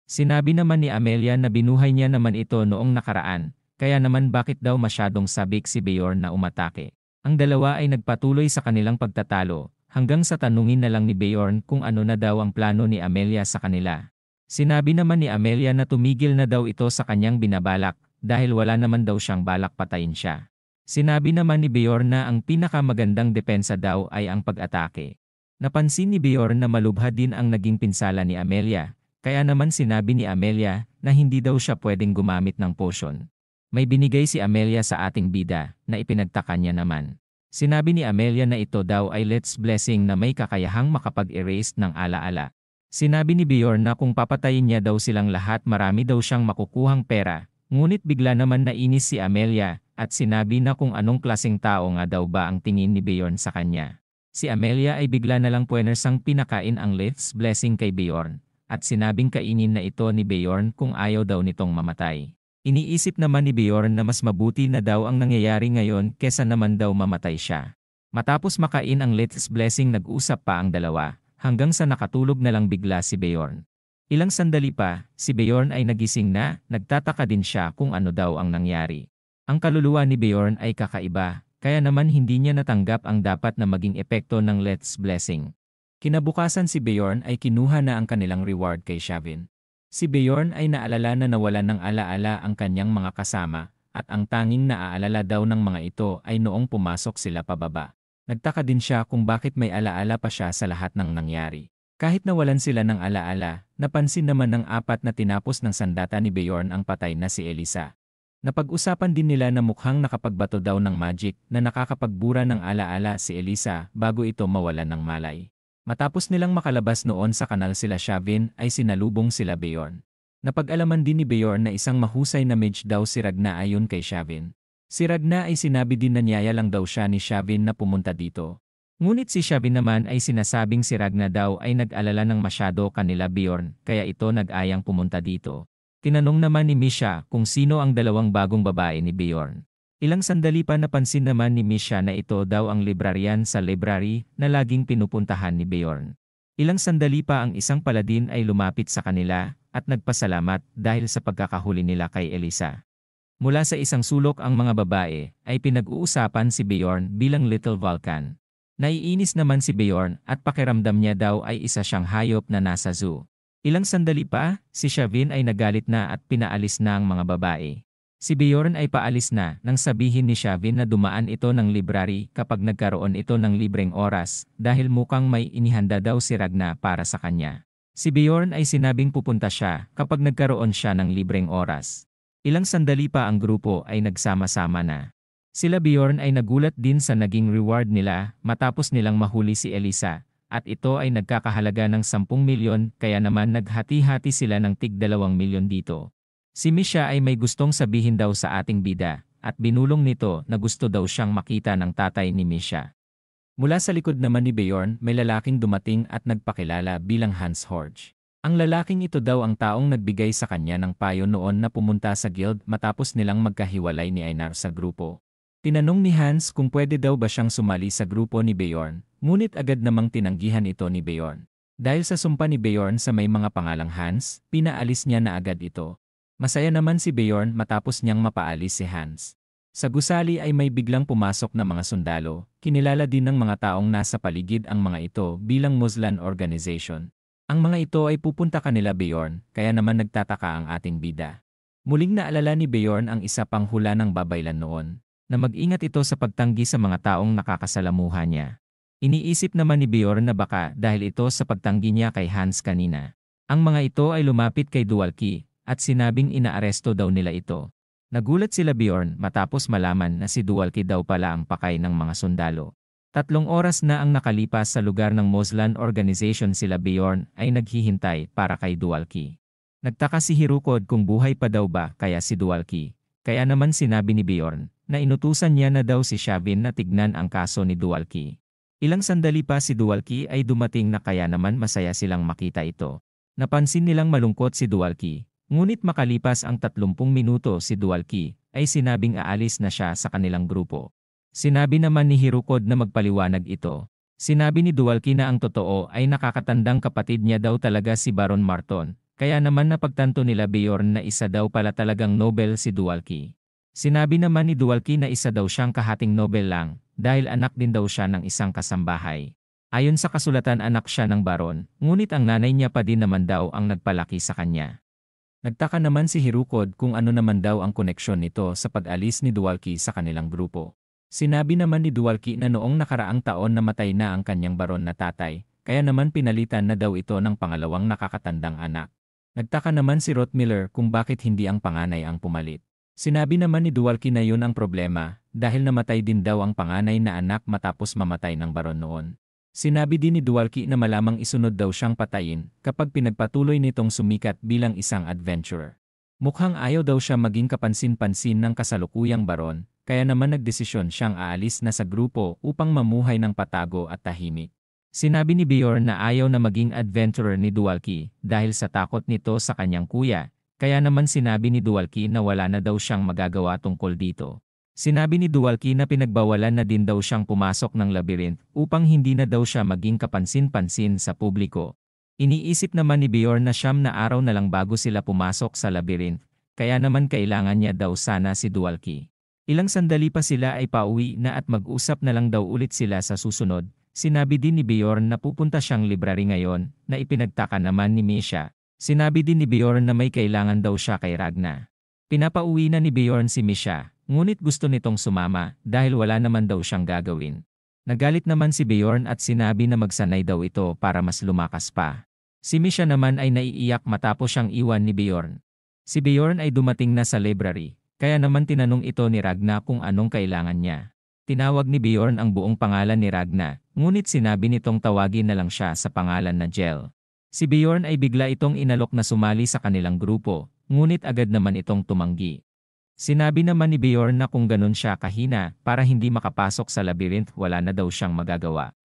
Sinabi naman ni Amelia na binuhay niya naman ito noong nakaraan, kaya naman bakit daw masyadong sabik si Bjorn na umatake. Ang dalawa ay nagpatuloy sa kanilang pagtatalo, hanggang sa tanungin na lang ni Bjorn kung ano na daw ang plano ni Amelia sa kanila. Sinabi naman ni Amelia na tumigil na daw ito sa kanyang binabalak, dahil wala naman daw siyang balak patayin siya. Sinabi naman ni Bjorn na ang pinakamagandang depensa daw ay ang pag-atake. Napansin ni Bjorn na malubha din ang naging pinsala ni Amelia, kaya naman sinabi ni Amelia na hindi daw siya pwedeng gumamit ng potion. May binigay si Amelia sa ating bida na ipinagtaka niya naman. Sinabi ni Amelia na ito daw ay Let's Blessing na may kakayahang makapag-erase ng alaala. Sinabi ni Bjorn na kung papatayin niya daw silang lahat marami daw siyang makukuhang pera, ngunit bigla naman nainis si Amelia at sinabi na kung anong klaseng tao nga daw ba ang tingin ni Bjorn sa kanya. Si Amelia ay bigla na lang puwersang pinakain ang Let's Blessing kay Bjorn, at sinabing kainin na ito ni Bjorn kung ayaw daw nitong mamatay. Iniisip naman ni Bjorn na mas mabuti na daw ang nangyayari ngayon kesa naman daw mamatay siya. Matapos makain ang Let's Blessing nag-usap pa ang dalawa, hanggang sa nakatulog na lang bigla si Bjorn. Ilang sandali pa, si Bjorn ay nagising na, nagtataka din siya kung ano daw ang nangyari. Ang kaluluwa ni Bjorn ay kakaiba, kaya naman hindi niya natanggap ang dapat na maging epekto ng Let's Blessing. Kinabukasan si Bjorn ay kinuha na ang kanilang reward kay Shavin. Si Bjorn ay naalala na nawalan ng alaala ang kanyang mga kasama, at ang tanging naaalala daw ng mga ito ay noong pumasok sila pababa. Nagtaka din siya kung bakit may alaala pa siya sa lahat ng nangyari. Kahit nawalan sila ng alaala, napansin naman ng apat na tinapos ng sandata ni Bjorn ang patay na si Elisa. Napag-usapan din nila na mukhang nakapagbato daw ng magic na nakakapagbura ng alaala si Elisa bago ito mawalan ng malay. Matapos nilang makalabas noon sa kanal sila Shavin ay sinalubong sila Bjorn. Napag-alaman din ni Bjorn na isang mahusay na mage daw si Ragna ayon kay Shavin. Si Ragna ay sinabi din na niyaya lang daw siya ni Shavin na pumunta dito. Ngunit si Shavin naman ay sinasabing si Ragna daw ay nag-alala ng masyado kanila Bjorn kaya ito nag-ayang pumunta dito. Tinanong naman ni Misha kung sino ang dalawang bagong babae ni Bjorn. Ilang sandali pa napansin naman ni Misha na ito daw ang librarian sa library na laging pinupuntahan ni Bjorn. Ilang sandali pa ang isang paladin ay lumapit sa kanila at nagpasalamat dahil sa pagkakahuli nila kay Elisa. Mula sa isang sulok ang mga babae ay pinag-uusapan si Bjorn bilang Little Vulcan. Naiinis naman si Bjorn at pakiramdam niya daw ay isa siyang hayop na nasa zoo. Ilang sandali pa, si Shavin ay nagalit na at pinaalis na ang mga babae. Si Bjorn ay paalis na nang sabihin ni Shavin na dumaan ito ng library kapag nagkaroon ito ng libreng oras dahil mukhang may inihanda daw si Ragna para sa kanya. Si Bjorn ay sinabing pupunta siya kapag nagkaroon siya ng libreng oras. Ilang sandali pa ang grupo ay nagsama-sama na. Sila Bjorn ay nagulat din sa naging reward nila matapos nilang mahuli si Elisa at ito ay nagkakahalaga ng 10 milyon kaya naman naghati-hati sila ng tig 2 milyon dito. Si Misha ay may gustong sabihin daw sa ating bida, at binulong nito na gusto daw siyang makita ng tatay ni Misha. Mula sa likod naman ni Bjorn, may lalaking dumating at nagpakilala bilang Hans Horge. Ang lalaking ito daw ang taong nagbigay sa kanya ng payo noon na pumunta sa guild matapos nilang magkahiwalay ni Einar sa grupo. Tinanong ni Hans kung pwede daw ba siyang sumali sa grupo ni Bjorn, ngunit agad namang tinanggihan ito ni Bjorn. Dahil sa sumpa ni Bjorn sa may mga pangalang Hans, pinaalis niya na agad ito. Masaya naman si Bjorn matapos niyang mapaalis si Hans. Sa gusali ay may biglang pumasok na mga sundalo, kinilala din ng mga taong nasa paligid ang mga ito bilang Muslan Organization. Ang mga ito ay pupunta kanila Bjorn, kaya naman nagtataka ang ating bida. Muling naalala ni Bjorn ang isa pang hula ng babaylan noon, na mag-ingat ito sa pagtanggi sa mga taong nakakasalamuha niya. Iniisip naman ni Bjorn na baka dahil ito sa pagtanggi niya kay Hans kanina. Ang mga ito ay lumapit kay Dualki, at sinabing inaaresto daw nila ito. Nagulat sila Bjorn matapos malaman na si Dualki daw pala ang pakay ng mga sundalo. 3 oras na ang nakalipas sa lugar ng Muslan Organization sila Bjorn ay naghihintay para kay Dualki. Nagtaka si Hirukod kung buhay pa daw ba kaya si Dualki. Kaya naman sinabi ni Bjorn na inutusan niya na daw si Shavin na tignan ang kaso ni Dualki. Ilang sandali pa si Dualki ay dumating na kaya naman masaya silang makita ito. Napansin nilang malungkot si Dualki. Ngunit makalipas ang 30 minuto si Dualki, ay sinabing aalis na siya sa kanilang grupo. Sinabi naman ni Hirukod na magpaliwanag ito. Sinabi ni Dualki na ang totoo ay nakakatandang kapatid niya daw talaga si Baron Marton, kaya naman napagtanto nila Bjorn na isa daw pala talagang Nobel si Dualki. Sinabi naman ni Dualki na isa daw siyang kahating Nobel lang, dahil anak din daw siya ng isang kasambahay. Ayon sa kasulatan anak siya ng Baron, ngunit ang nanay niya pa din naman daw ang nagpalaki sa kanya. Nagtaka naman si Hirukod kung ano naman daw ang koneksyon nito sa pag-alis ni Dualki sa kanilang grupo. Sinabi naman ni Dualki na noong nakaraang taon namatay na ang kanyang baron na tatay, kaya naman pinalitan na daw ito ng pangalawang nakakatandang anak. Nagtaka naman si Rottmiller kung bakit hindi ang panganay ang pumalit. Sinabi naman ni Dualki na yun ang problema, dahil namatay din daw ang panganay na anak matapos mamatay ng baron noon. Sinabi din ni Dualki na malamang isunod daw siyang patayin kapag pinagpatuloy nitong sumikat bilang isang adventurer. Mukhang ayaw daw siya maging kapansin-pansin ng kasalukuyang baron, kaya naman nagdesisyon siyang aalis na sa grupo upang mamuhay ng patago at tahimik. Sinabi ni Bjorn na ayaw na maging adventurer ni Dualki dahil sa takot nito sa kanyang kuya, kaya naman sinabi ni Dualki na wala na daw siyang magagawa tungkol dito. Sinabi ni Dualki na pinagbawalan na din daw siyang pumasok ng labyrinth upang hindi na daw siya maging kapansin-pansin sa publiko. Iniisip naman ni Bjorn na 9 na araw na lang bago sila pumasok sa labyrinth, kaya naman kailangan niya daw sana si Dualki. Ilang sandali pa sila ay pauwi na at mag-usap na lang daw ulit sila sa susunod. Sinabi din ni Bjorn na pupunta siyang library ngayon, na ipinagtaka naman ni Misha. Sinabi din ni Bjorn na may kailangan daw siya kay Ragna. Pinapauwi na ni Bjorn si Misha. Ngunit gusto nitong sumama dahil wala naman daw siyang gagawin. Nagalit naman si Bjorn at sinabi na magsanay daw ito para mas lumakas pa. Si Misha naman ay naiiyak matapos siyang iwan ni Bjorn. Si Bjorn ay dumating na sa library, kaya naman tinanong ito ni Ragna kung anong kailangan niya. Tinawag ni Bjorn ang buong pangalan ni Ragna, ngunit sinabi nitong tawagin na lang siya sa pangalan na Jel. Si Bjorn ay bigla itong inalok na sumali sa kanilang grupo, ngunit agad naman itong tumanggi. Sinabi naman ni Bjorn na kung ganun siya kahina para hindi makapasok sa labyrinth wala na daw siyang magagawa.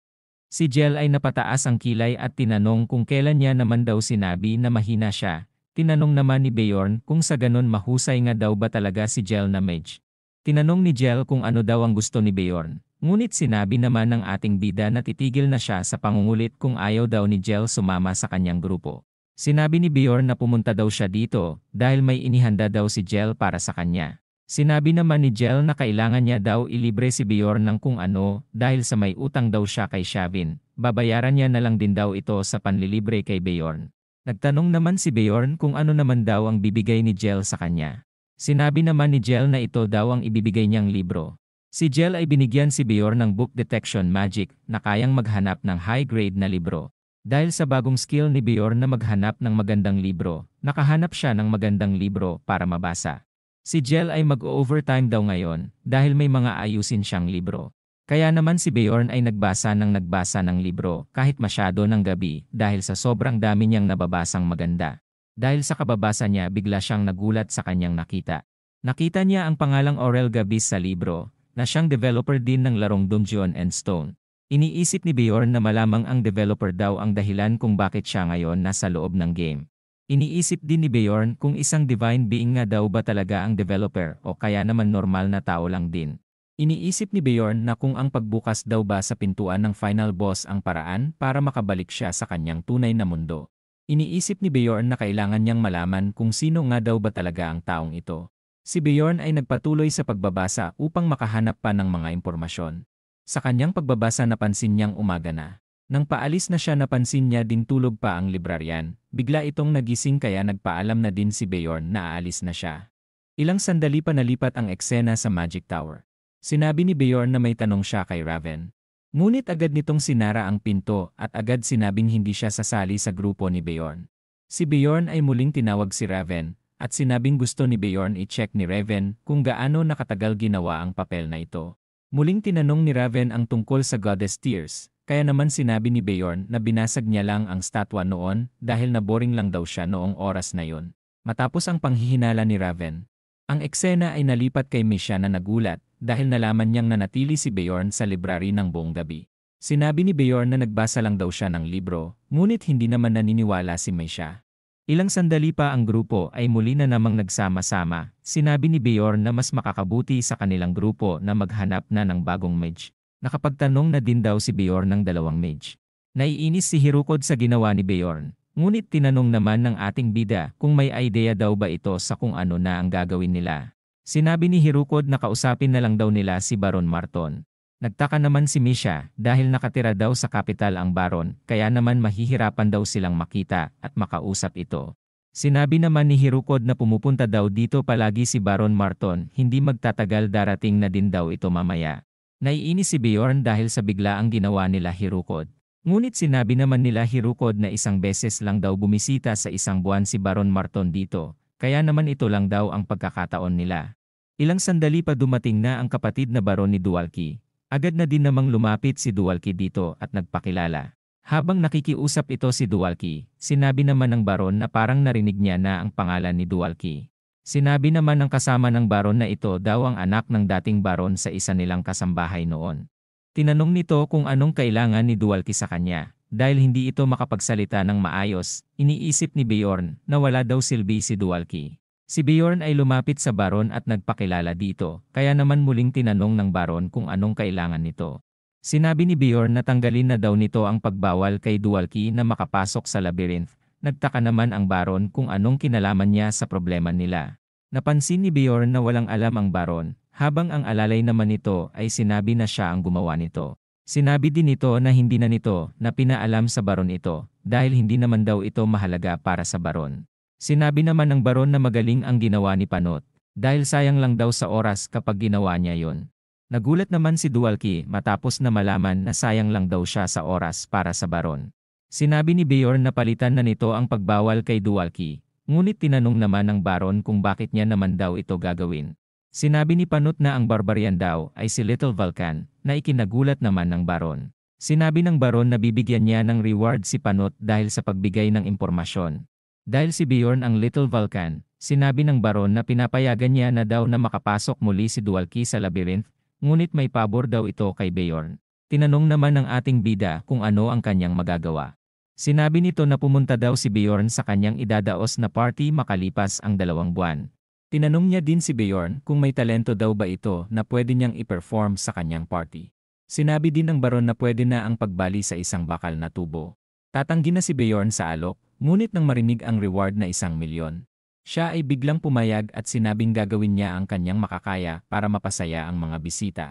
Si Jel ay napataas ang kilay at tinanong kung kailan niya naman daw sinabi na mahina siya. Tinanong naman ni Bjorn kung sa ganun mahusay nga daw ba talaga si Jel na mage. Tinanong ni Jel kung ano daw ang gusto ni Bjorn. Ngunit sinabi naman ng ating bida na titigil na siya sa pangungulit kung ayaw daw ni Jel sumama sa kanyang grupo. Sinabi ni Bjorn na pumunta daw siya dito dahil may inihanda daw si Jel para sa kanya. Sinabi naman ni Jel na kailangan niya daw ilibre si Bjorn ng kung ano dahil sa may utang daw siya kay Shavin. Babayaran niya na lang din daw ito sa panlilibre kay Bjorn. Nagtanong naman si Bjorn kung ano naman daw ang bibigay ni Jel sa kanya. Sinabi naman ni Jel na ito daw ang ibibigay niyang libro. Si Jel ay binigyan si Bjorn ng book detection magic na kayang maghanap ng high-grade na libro. Dahil sa bagong skill ni Bjorn na maghanap ng magandang libro, nakahanap siya ng magandang libro para mabasa. Si Jel ay mag-overtime daw ngayon dahil may mga ayusin siyang libro. Kaya naman si Bjorn ay nagbasa ng libro kahit masyado ng gabi dahil sa sobrang dami niyang nababasang maganda. Dahil sa kababasa niya bigla siyang nagulat sa kanyang nakita. Nakita niya ang pangalang Aurel Gabis sa libro, na siyang developer din ng larong Dungeon and Stone. Iniisip ni Bjorn na malamang ang developer daw ang dahilan kung bakit siya ngayon nasa loob ng game. Iniisip din ni Bjorn kung isang divine being nga daw ba talaga ang developer o kaya naman normal na tao lang din. Iniisip ni Bjorn na kung ang pagbukas daw ba sa pintuan ng final boss ang paraan para makabalik siya sa kanyang tunay na mundo. Iniisip ni Bjorn na kailangan niyang malaman kung sino nga daw ba talaga ang taong ito. Si Bjorn ay nagpatuloy sa pagbabasa upang makahanap pa ng mga impormasyon. Sa kanyang pagbabasa napansin niyang umaga na. Nang paalis na siya napansin niya din tulog pa ang librarian, bigla itong nagising kaya nagpaalam na din si Bjorn na aalis na siya. Ilang sandali pa nalipat ang eksena sa Magic Tower. Sinabi ni Bjorn na may tanong siya kay Raven. Ngunit agad nitong sinara ang pinto at agad sinabing hindi siya sasali sa grupo ni Bjorn. Si Bjorn ay muling tinawag si Raven at sinabing gusto ni Bjorn i-check ni Raven kung gaano nakatagal ginawa ang papel na ito. Muling tinanong ni Raven ang tungkol sa Goddess Tears. Kaya naman sinabi ni Bjorn na binasag niya lang ang statwa noon dahil naboring lang daw siya noong oras na yun. Matapos ang panghihinala ni Raven, ang eksena ay nalipat kay Misha na nagulat dahil nalaman niyang nanatili si Bjorn sa library ng buong gabi. Sinabi ni Bjorn na nagbasa lang daw siya ng libro, ngunit hindi naman naniniwala si Misha. Ilang sandali pa ang grupo ay muli na namang nagsama-sama. Sinabi ni Bjorn na mas makakabuti sa kanilang grupo na maghanap na ng bagong mage. Nakapagtanong na din daw si Bjorn ng dalawang mage. Naiinis si Hirukod sa ginawa ni Bjorn, ngunit tinanong naman ng ating bida kung may idea daw ba ito sa kung ano na ang gagawin nila. Sinabi ni Hirukod na kausapin na lang daw nila si Baron Marton. Nagtaka naman si Misha dahil nakatira daw sa kapital ang Baron kaya naman mahihirapan daw silang makita at makausap ito. Sinabi naman ni Hirukod na pumupunta daw dito palagi si Baron Marton, hindi magtatagal darating na din daw ito mamaya. Naiinis si Bjorn dahil sa biglaang ginawa nila Hirukod. Ngunit sinabi naman nila Hirukod na isang beses lang daw bumisita sa isang buwan si Baron Marton dito, kaya naman ito lang daw ang pagkakataon nila. Ilang sandali pa dumating na ang kapatid na Baron ni Dualki. Agad na din namang lumapit si Dualki dito at nagpakilala. Habang nakikiusap ito si Dualki, sinabi naman ng Baron na parang narinig niya na ang pangalan ni Dualki. Sinabi naman ng kasama ng Baron na ito daw ang anak ng dating Baron sa isa nilang kasambahay noon. Tinanong nito kung anong kailangan ni Dualki sa kanya. Dahil hindi ito makapagsalita ng maayos, iniisip ni Bjorn na wala daw silbi si Dualki. Si Bjorn ay lumapit sa Baron at nagpakilala dito, kaya naman muling tinanong ng Baron kung anong kailangan nito. Sinabi ni Bjorn na tanggalin na daw nito ang pagbawal kay Dualki na makapasok sa labyrinth. Nagtaka naman ang Baron kung anong kinalaman niya sa problema nila. Napansin ni Bjorn na walang alam ang Baron, habang ang alalay naman nito ay sinabi na siya ang gumawa nito. Sinabi din nito na hindi na nito na pinaalam sa Baron ito, dahil hindi naman daw ito mahalaga para sa Baron. Sinabi naman ng Baron na magaling ang ginawa ni Panot, dahil sayang lang daw sa oras kapag ginawa niya yon. Nagulat naman si Dualki matapos na malaman na sayang lang daw siya sa oras para sa Baron. Sinabi ni Bjorn na palitan na nito ang pagbawal kay Dualki, ngunit tinanong naman ng Baron kung bakit niya naman daw ito gagawin. Sinabi ni Panot na ang barbarian daw ay si Little Vulcan, na ikinagulat naman ng Baron. Sinabi ng Baron na bibigyan niya ng reward si Panot dahil sa pagbigay ng impormasyon. Dahil si Bjorn ang Little Vulcan, sinabi ng Baron na pinapayagan niya na daw na makapasok muli si Dualki sa labyrinth, ngunit may pabor daw ito kay Bjorn. Tinanong naman ng ating bida kung ano ang kanyang magagawa. Sinabi nito na pumunta daw si Bjorn sa kanyang idadaos na party makalipas ang 2 buwan. Tinanong niya din si Bjorn kung may talento daw ba ito na pwede niyang i-perform sa kanyang party. Sinabi din ng Baron na pwede na ang pagbali sa isang bakal na tubo. Tatanggi na si Bjorn sa alok, ngunit nang marinig ang reward na 1,000,000. Siya ay biglang pumayag at sinabing gagawin niya ang kanyang makakaya para mapasaya ang mga bisita.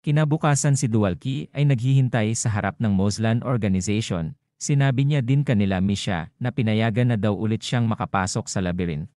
Kinabukasan si Dualki ay naghihintay sa harap ng Moslan Organization. Sinabi niya din kanila Misha na pinayagan na daw ulit siyang makapasok sa labyrinth.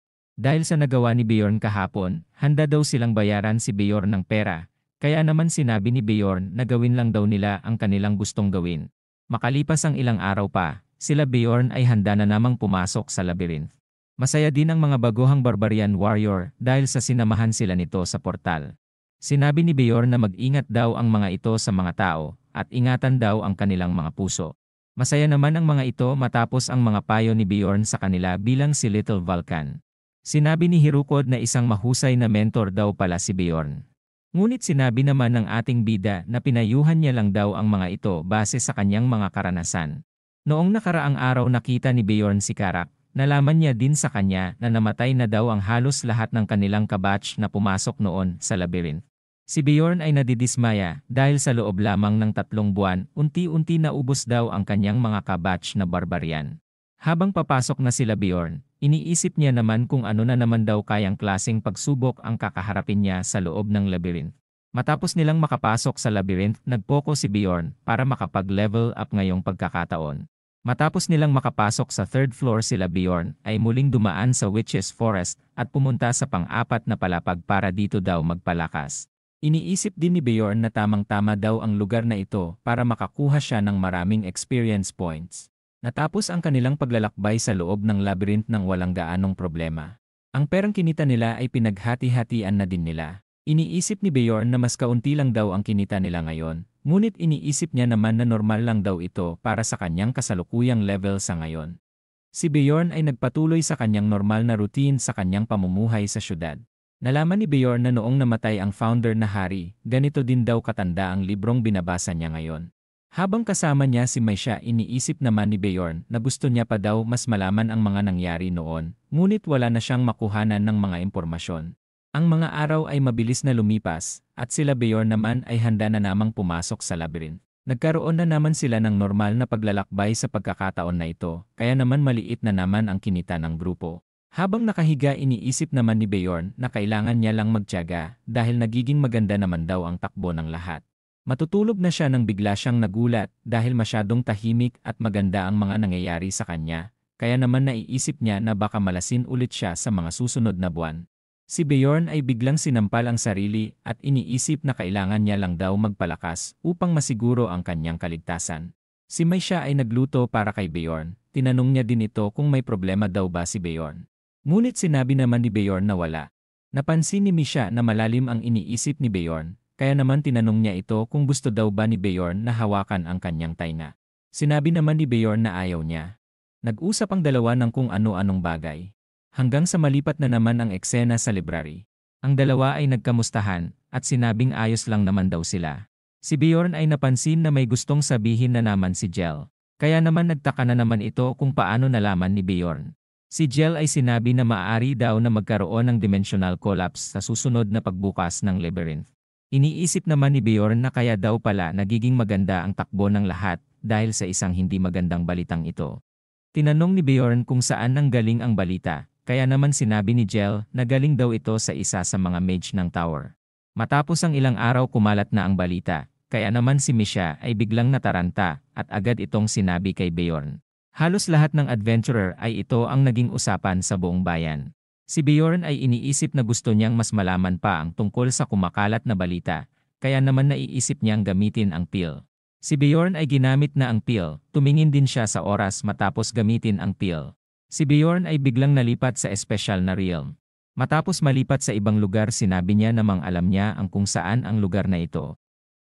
Dahil sa nagawa ni Bjorn kahapon, handa daw silang bayaran si Bjorn ng pera, kaya naman sinabi ni Bjorn na gawin lang daw nila ang kanilang gustong gawin. Makalipas ang ilang araw pa, sila Bjorn ay handa na namang pumasok sa labyrinth. Masaya din ang mga baguhang barbarian warrior dahil sa sinamahan sila nito sa portal. Sinabi ni Bjorn na mag-ingat daw ang mga ito sa mga tao at ingatan daw ang kanilang mga puso. Masaya naman ang mga ito matapos ang mga payo ni Bjorn sa kanila bilang si Little Vulcan. Sinabi ni Hirukod na isang mahusay na mentor daw pala si Bjorn. Ngunit sinabi naman ng ating bida na pinayuhan niya lang daw ang mga ito base sa kanyang mga karanasan. Noong nakaraang araw nakita ni Bjorn si Karak, nalaman niya din sa kanya na namatay na daw ang halos lahat ng kanilang kabatch na pumasok noon sa labyrinth. Si Bjorn ay nadidismaya dahil sa loob lamang ng 3 buwan, unti-unti naubos daw ang kanyang mga kabatch na barbarian. Habang papasok na sila Bjorn, iniisip niya naman kung ano na naman daw kayang klaseng pagsubok ang kakaharapin niya sa loob ng labyrinth. Matapos nilang makapasok sa labyrinth, nagpoko si Bjorn para makapag-level up ngayong pagkakataon. Matapos nilang makapasok sa 3rd floor sila Bjorn ay muling dumaan sa Witch's Forest at pumunta sa pang-4 na palapag para dito daw magpalakas. Iniisip din ni Bjorn na tamang-tama daw ang lugar na ito para makakuha siya ng maraming experience points. Natapos ang kanilang paglalakbay sa loob ng labyrinth ng walang gaanong problema. Ang perang kinita nila ay pinaghati-hatian na din nila. Iniisip ni Bjorn na mas kaunti lang daw ang kinita nila ngayon, ngunit iniisip niya naman na normal lang daw ito para sa kanyang kasalukuyang level sa ngayon. Si Bjorn ay nagpatuloy sa kanyang normal na routine sa kanyang pamumuhay sa syudad. Nalaman ni Bjorn na noong namatay ang founder na hari, ganito din daw katanda ang librong binabasa niya ngayon. Habang kasama niya si Maisha, iniisip naman ni Bjorn na gusto niya pa daw mas malaman ang mga nangyari noon, ngunit wala na siyang makuhanan ng mga impormasyon. Ang mga araw ay mabilis na lumipas, at sila Bjorn naman ay handa na namang pumasok sa labyrinth. Nagkaroon na naman sila ng normal na paglalakbay sa pagkakataon na ito, kaya naman maliit na naman ang kinita ng grupo. Habang nakahiga, iniisip naman ni Bjorn na kailangan niya lang magtiyaga dahil nagiging maganda naman daw ang takbo ng lahat. Matutulog na siya nang bigla siyang nagulat dahil masyadong tahimik at maganda ang mga nangyayari sa kanya, kaya naman naiisip niya na baka malasin ulit siya sa mga susunod na buwan. Si Bjorn ay biglang sinampal ang sarili at iniisip na kailangan niya lang daw magpalakas upang masiguro ang kanyang kaligtasan. Si Maisha ay nagluto para kay Bjorn, tinanong niya din ito kung may problema daw ba si Bjorn. Ngunit sinabi naman ni Bjorn na wala. Napansin ni Misha na malalim ang iniisip ni Bjorn, kaya naman tinanong niya ito kung gusto daw ba ni Bjorn na hawakan ang kanyang tainga. Sinabi naman ni Bjorn na ayaw niya. Nag-usap ang dalawa ng kung ano-anong bagay. Hanggang sa malipat na naman ang eksena sa library. Ang dalawa ay nagkamustahan at sinabing ayos lang naman daw sila. Si Bjorn ay napansin na may gustong sabihin na naman si Jel. Kaya naman nagtaka na naman ito kung paano nalaman ni Bjorn. Si Jel ay sinabi na maaari daw na magkaroon ng dimensional collapse sa susunod na pagbukas ng labyrinth. Iniisip naman ni Bjorn na kaya daw pala nagiging maganda ang takbo ng lahat dahil sa isang hindi magandang balitang ito. Tinanong ni Bjorn kung saan nanggaling ang balita, kaya naman sinabi ni Jel na galing daw ito sa isa sa mga mage ng tower. Matapos ang ilang araw kumalat na ang balita, kaya naman si Misha ay biglang nataranta at agad itong sinabi kay Bjorn. Halos lahat ng adventurer ay ito ang naging usapan sa buong bayan. Si Bjorn ay iniisip na gusto niyang mas malaman pa ang tungkol sa kumakalat na balita, kaya naman naiisip niyang gamitin ang pill. Si Bjorn ay ginamit na ang pill, tumingin din siya sa oras matapos gamitin ang pill. Si Bjorn ay biglang nalipat sa espesyal na realm. Matapos malipat sa ibang lugar, sinabi niya namang alam niya ang kung saan ang lugar na ito.